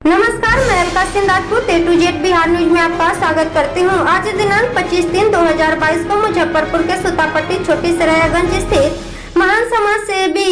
नमस्कार, मैं Alka Singh Rajput A to Z Bihar news में आपका स्वागत करती हूँ। आज दिनांक 25/3/2022 को मुजफ्फरपुर के सुतापट्टी छोटी सरायगंज स्थित महान समाज सेवी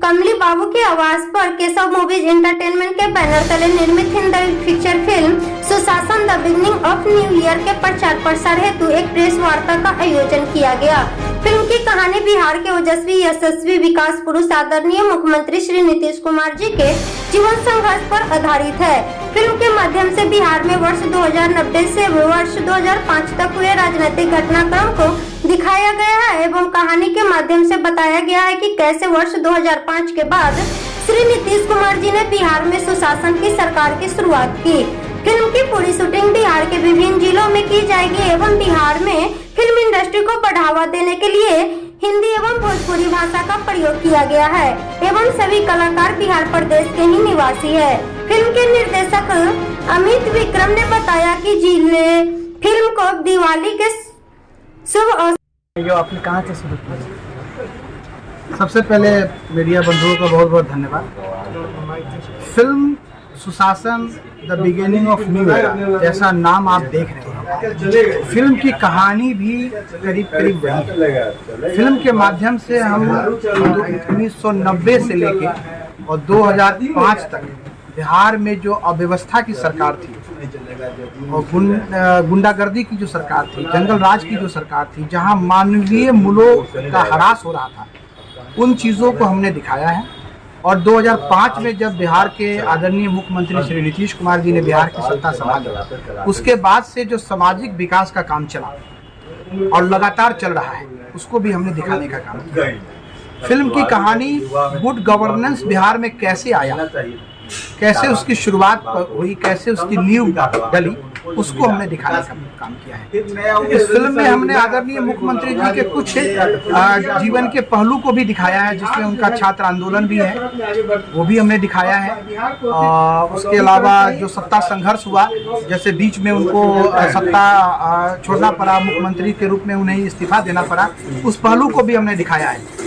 कमली बाबू के आवास पर केशव मूवीज एंटरटेनमेंट के बैनर तले निर्मित हिंदी फीचर फिल्म सुशासन the beginning of new year के प्रचार प्रसार हेतु एक प्रेस वार्ता का आयोजन किया गया। फिल्म की कहानी बिहार के ओजस्वी यशस्वी विकास पुरुष आदरणीय मुख्यमंत्री श्री नीतीश कुमार जी के जीवन संघर्ष पर आधारित है। फिल्म के माध्यम से बिहार में वर्ष 2090 से वर्ष 2005 तक हुए राजनीतिक घटनाक्रम को दिखाया गया है एवं कहानी के माध्यम से बताया गया है कि कैसे वर्ष 2005 के बाद श्री नीतीश कुमार जी ने बिहार में सुशासन की सरकार की शुरुआत की। फिल्म की पूरी शूटिंग बिहार के विभिन्न जिलों में की जाएगी एवं बिहार में फिल्म इंडस्ट्री को बढ़ावा देने के लिए हिंदी एवं भोजपुरी भाषा का प्रयोग किया गया है एवं सभी कलाकार बिहार प्रदेश के ही निवासी है। फिल्म के निर्देशक अमित विक्रम ने बताया कि जिले फिल्म को दिवाली के शुभ अवसर। जो आपने कहाँ से शुरू किया? सबसे पहले मीडिया बंधुओं का बहुत बहुत धन्यवाद। फिल्म सुशासन the beginning of new year जैसा नाम आप देख रहे हैं, फिल्म की कहानी भी करीब करीब वही है। फिल्म के माध्यम से हम 1990 से लेके और 2005 तक बिहार में जो अव्यवस्था की सरकार थी और गुंडागर्दी की जो सरकार थी, जंगल राज की जो सरकार थी, जहां मानवीय मूल्यों का ह्रास हो रहा था, उन चीज़ों को हमने दिखाया है। और 2005 में जब बिहार के आदरणीय मुख्यमंत्री श्री नीतीश कुमार जी ने बिहार की सत्ता संभाली, उसके बाद से जो सामाजिक विकास का काम चला और लगातार चल रहा है, उसको भी हमने दिखाने का काम किया। फिल्म की कहानी गुड गवर्नेंस बिहार में कैसे आया, कैसे उसकी शुरुआत हुई, कैसे उसकी नींव डली, उसको हमने दिखाने का काम किया है। इस फिल्म में हमने आदरणीय मुख्यमंत्री जी के कुछ जीवन के पहलू को भी दिखाया है, जिसमें उनका छात्र आंदोलन भी है, वो भी हमने दिखाया है। उसके अलावा जो सत्ता संघर्ष हुआ, जैसे बीच में उनको सत्ता छोड़ना पड़ा, मुख्यमंत्री के रूप में उन्हें इस्तीफा देना पड़ा, उस पहलू को भी हमने दिखाया है।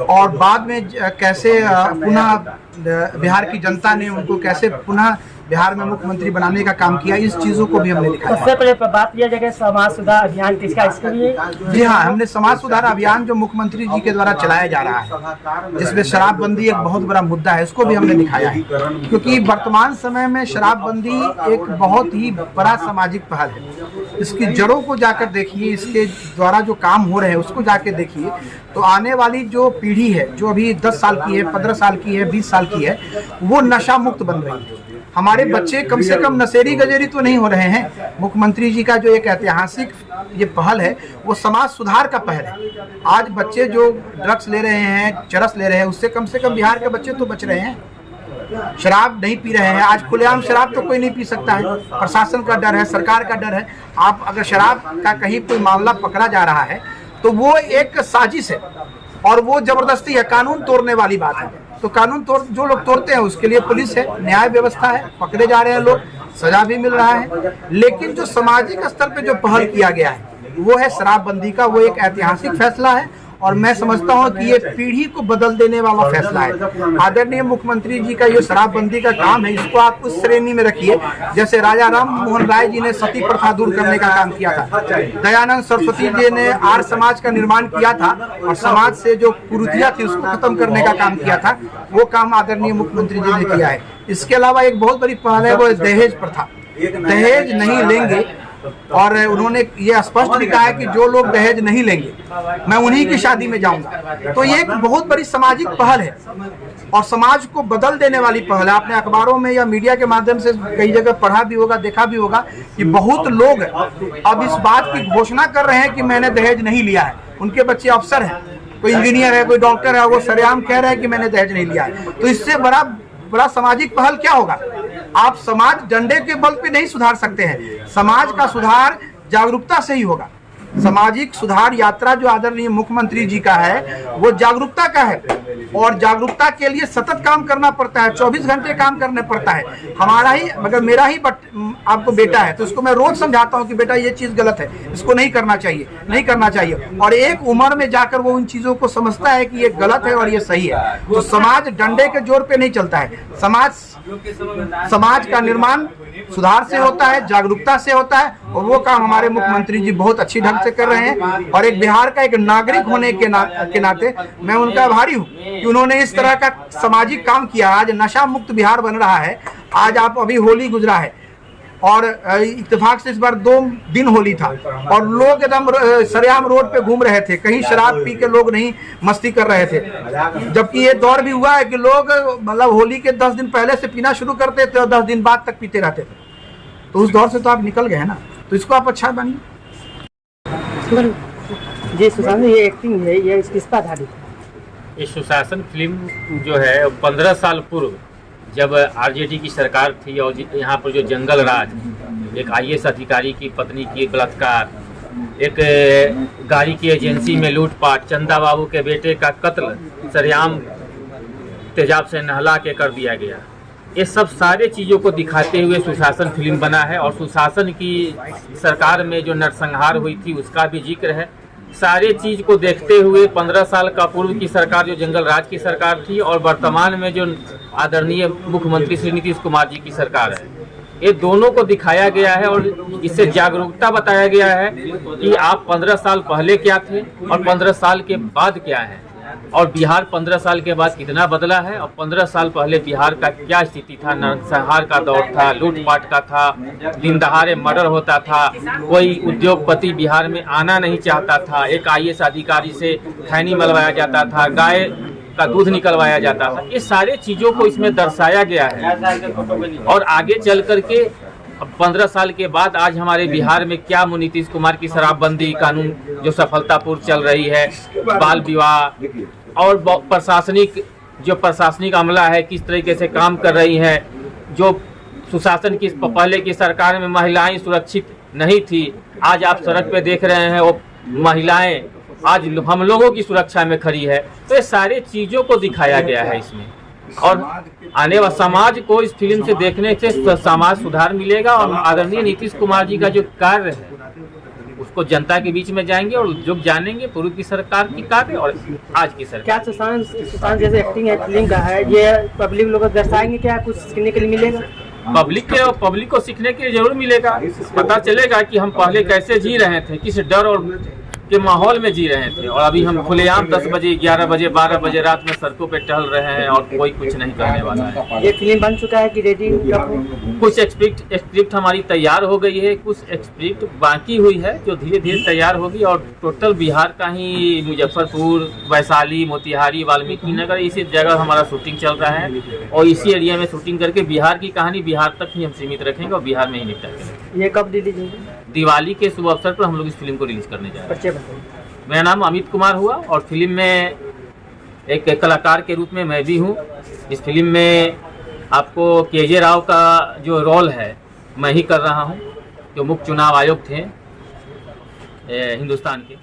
और बाद में कैसे पुनः बिहार की जनता ने उनको कैसे पुनः बिहार में मुख्यमंत्री बनाने का काम किया, इस चीजों को भी हमने दिखाया। सबसे पहले बात किया जाएगा समाज सुधार अभियान किसका, इसके लिए? जी हाँ, हमने समाज सुधार अभियान जो मुख्यमंत्री जी के द्वारा चलाया जा रहा है, जिसमें शराबबंदी एक बहुत बड़ा मुद्दा है, इसको भी हमने दिखाया है। क्योंकि वर्तमान समय में शराबबंदी एक बहुत ही बड़ा सामाजिक पहल है। इसकी जड़ों को जाकर देखिए, इसके द्वारा जो काम हो रहे हैं उसको जाके देखिए, तो आने वाली जो पीढ़ी है, जो अभी 10 साल की है, 15 साल की है, 20 साल की है, वो नशा मुक्त बन रही है। हमारे बच्चे कम से कम नशेरी गजेरी तो नहीं हो रहे हैं। मुख्यमंत्री जी का जो एक ऐतिहासिक ये पहल है, वो समाज सुधार का पहल है। आज बच्चे जो ड्रग्स ले रहे हैं, चरस ले रहे हैं, उससे कम से कम बिहार के बच्चे तो बच रहे हैं। शराब नहीं पी रहे हैं। आज खुलेआम शराब तो कोई नहीं पी सकता है, प्रशासन का डर है, सरकार का डर है। आप अगर शराब का कहीं कोई मामला पकड़ा जा रहा है तो वो एक साजिश है और वो जबरदस्ती है, कानून तोड़ने वाली बात है। तो कानून जो लोग तोड़ते हैं उसके लिए पुलिस है, न्याय व्यवस्था है, पकड़े जा रहे हैं लोग, सजा भी मिल रहा है। लेकिन जो सामाजिक स्तर पे जो पहल किया गया है वो है शराबबंदी का। वो एक ऐतिहासिक फैसला है और मैं समझता हूँ कि ये पीढ़ी को बदल देने वाला फैसला है। आदरणीय मुख्यमंत्री जी का ये शराबबंदी का काम है, इसको आप उस श्रेणी में रखिए जैसे राजा राम मोहन राय जी ने सती प्रथा दूर करने का काम किया था, दयानंद सरस्वती जी ने आर्य समाज का निर्माण किया था और समाज से जो कुरीतियां थी उसको खत्म करने का काम किया था। वो काम आदरणीय मुख्यमंत्री जी ने किया है। इसके अलावा एक बहुत बड़ी पहल है, वो दहेज प्रथा। दहेज नहीं लेंगे, और उन्होंने ये स्पष्ट भी कहा है कि जो लोग दहेज नहीं लेंगे मैं उन्हीं की शादी में जाऊंगा। तो ये एक बहुत बड़ी सामाजिक पहल है और समाज को बदल देने वाली पहल है। आपने अखबारों में या मीडिया के माध्यम से कई जगह पढ़ा भी होगा, देखा भी होगा कि बहुत लोग अब इस बात की घोषणा कर रहे हैं कि मैंने दहेज नहीं लिया है। उनके बच्चे अफसर हैं, कोई इंजीनियर है, कोई डॉक्टर है, वो सरेआम कह रहे हैं कि मैंने दहेज नहीं लिया है। तो इससे बड़ा सामाजिक पहल क्या होगा? आप समाज डंडे के बल पे नहीं सुधार सकते हैं। समाज का सुधार जागरूकता से ही होगा। सामाजिक सुधार यात्रा जो आदरणीय मुख्यमंत्री जी का है वो जागरूकता का है, और जागरूकता के लिए सतत काम करना पड़ता है, 24 घंटे काम करने पड़ता है। हमारा ही मगर मेरा ही आपको बेटा है तो उसको मैं रोज समझाता हूँ कि बेटा ये चीज गलत है, इसको नहीं करना चाहिए, नहीं करना चाहिए, और एक उम्र में जाकर वो उन चीजों को समझता है कि ये गलत है और ये सही है। तो समाज डंडे के जोर पे नहीं चलता है, समाज का निर्माण सुधार से होता है, जागरूकता से होता है, और वो काम हमारे मुख्यमंत्री जी बहुत अच्छी ढंग से कर रहे हैं। और एक बिहार का एक नागरिक होने के नाते मैं उनका आभारी हूँ कि उन्होंने इस तरह का सामाजिक काम किया। आज नशा मुक्त बिहार बन रहा है। आज आप अभी होली गुजरा है और इत्तेफाक से इस बार 2 दिन होली था और लोग एकदम सरेआम रोड पे घूम रहे थे, कहीं शराब पी के लोग नहीं मस्ती कर रहे थे, जबकि ये दौर भी हुआ है कि लोग मतलब होली के 10 दिन पहले से पीना शुरू करते थे और 10 दिन बाद तक पीते रहते थे। तो उस दौर से तो आप निकल गए हैं ना, तो इसको आप अच्छा बनिए। जी सुशासन, ये एक्टिंग है, ये किस पर आधारित है? ये सुशासन फिल्म जो है 15 साल पूर्व जब आरजेडी की सरकार थी और यहाँ पर जो जंगल राज, एक IAS अधिकारी की पत्नी की बलात्कार, एक गाड़ी की एजेंसी में लूटपाट, चंदा बाबू के बेटे का कत्ल सरेआम तेजाब से नहला के कर दिया गया, ये सब सारे चीज़ों को दिखाते हुए सुशासन फिल्म बना है। और सुशासन की सरकार में जो नरसंहार हुई थी उसका भी जिक्र है। सारे चीज़ को देखते हुए 15 साल का पूर्व की सरकार जो जंगल राज की सरकार थी और वर्तमान में जो आदरणीय मुख्यमंत्री श्री नीतीश कुमार जी की सरकार है, ये दोनों को दिखाया गया है और इससे जागरूकता बताया गया है कि आप 15 साल पहले क्या थे और 15 साल के बाद क्या है, और बिहार 15 साल के बाद कितना बदला है, और 15 साल पहले बिहार का क्या स्थिति था। नरसंहार का दौर था, लूटपाट का था, दिन दहाड़े मर्डर होता था, कोई उद्योगपति बिहार में आना नहीं चाहता था, एक IAS अधिकारी से खैनी मलवाया जाता था, गाय का दूध निकलवाया जाता था। ये सारे चीज़ों को इसमें दर्शाया गया है। और आगे चल करके 15 साल के बाद आज हमारे बिहार में क्या नीतीश कुमार की शराबबंदी कानून जो सफलतापूर्वक चल रही है, बाल विवाह और प्रशासनिक अमला है किस तरीके से काम कर रही है। जो सुशासन की पहले की सरकार में महिलाएं सुरक्षित नहीं थी, आज आप सड़क पे देख रहे हैं वो महिलाएं आज हम लोगों की सुरक्षा में खड़ी है। तो ये सारे चीज़ों को दिखाया गया है इसमें, और आने वाले समाज को इस फिल्म से देखने से समाज सुधार मिलेगा और आदरणीय नीतीश कुमार जी का जो कार्य है उसको जनता के बीच में जाएंगे और लोग जानेंगे पूर्व की सरकार की कार्य और आज की सरकार। क्या सुशांत जैसे एक्टिंग है फिल्म का है, ये पब्लिक लोग दर्शाएंगे, क्या कुछ सीखने के लिए मिलेगा? पब्लिक को सीखने के लिए जरूर मिलेगा। पता चलेगा कि हम पहले कैसे जी रहे थे, किस डर और के माहौल में जी रहे थे, और अभी हम खुलेआम 10 बजे 11 बजे 12 बजे रात में सड़कों पे टहल रहे हैं और कोई कुछ नहीं करने वाला है। ये फिल्म बन चुका है कि रेडी? कुछ स्क्रिप्ट हमारी तैयार हो गई है, कुछ स्क्रिप्ट बाकी हुई है जो धीरे धीरे तैयार होगी, और टोटल बिहार का ही मुजफ्फरपुर, वैशाली, मोतिहारी, वाल्मीकि नगर इसी जगह हमारा शूटिंग चल रहा है, और इसी एरिया में शूटिंग करके बिहार की कहानी बिहार तक ही हम सीमित रखेंगे और बिहार में ही निपटा करेंगे। ये कब रिलीज होगी? दिवाली के शुभ अवसर पर हम लोग इस फिल्म को रिलीज करने जा रहे हैं। मेरा नाम अमित कुमार हुआ और फिल्म में एक कलाकार के रूप में मैं भी हूँ। इस फिल्म में आपको KJ राव का जो रोल है मैं ही कर रहा हूँ, जो मुख्य चुनाव आयुक्त थे हिंदुस्तान के।